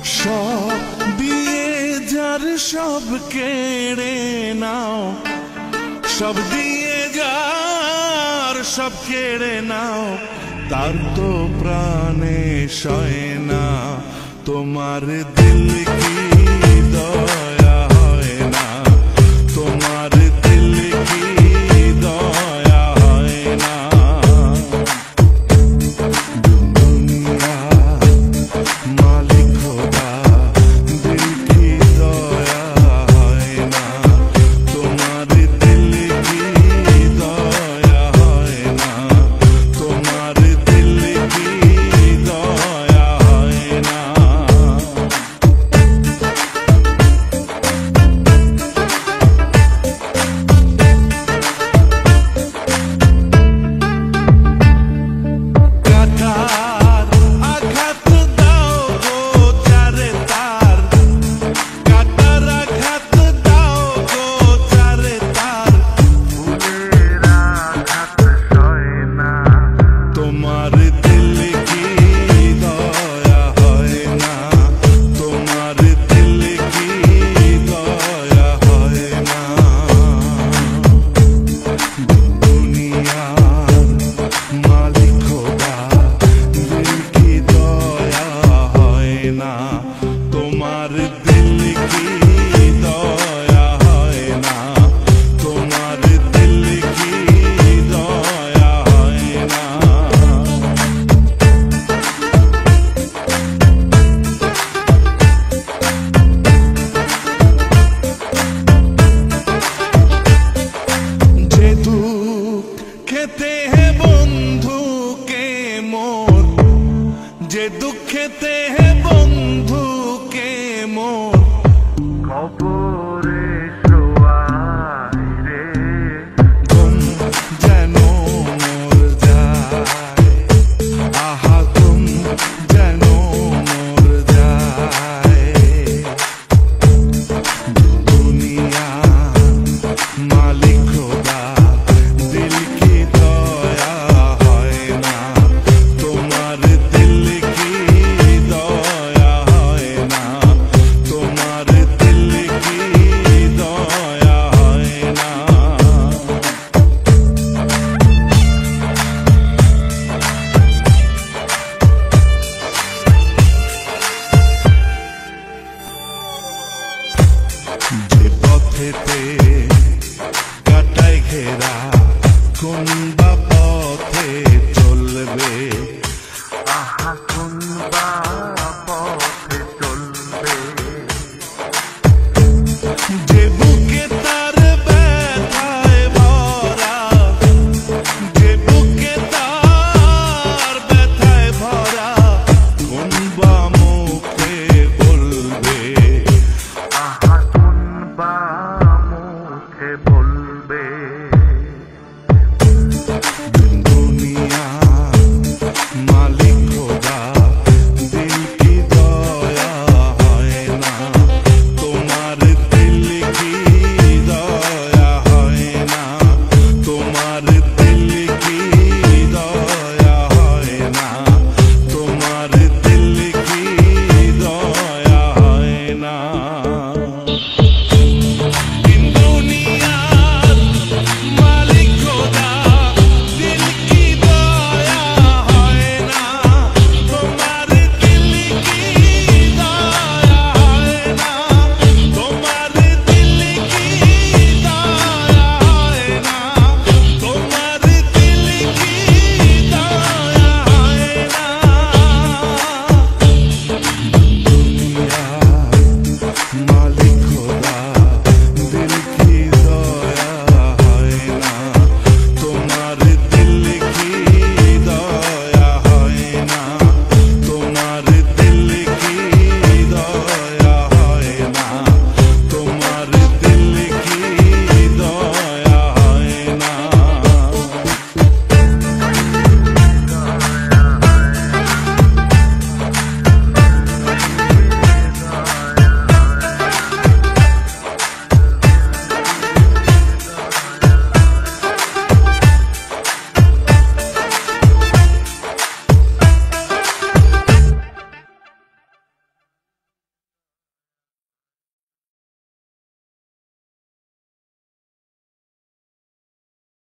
সব দিয়ে যার সব কেড়ে নাও, সব দিয়ে যার সব কেড়ে নাও, তার তো প্রাণে সয় না। তোমার দিল কি দয়া হয় না, তোমার দিল কি দয়া হয় না। দুনিয়া মালিক খোদা, দিল কি দয়া হয় না, তোমার দিল কি দয়া হয় না, তোমার দিল কি দয়া হয় না। তোমার দিল কি দয়া হয় না, তোমার দিল কি দয়া হয় না। যে দুঃখ খেতে হে বন্ধু কে মোর, যে দুঃখেতে হে বন্ধু কে মোর খবর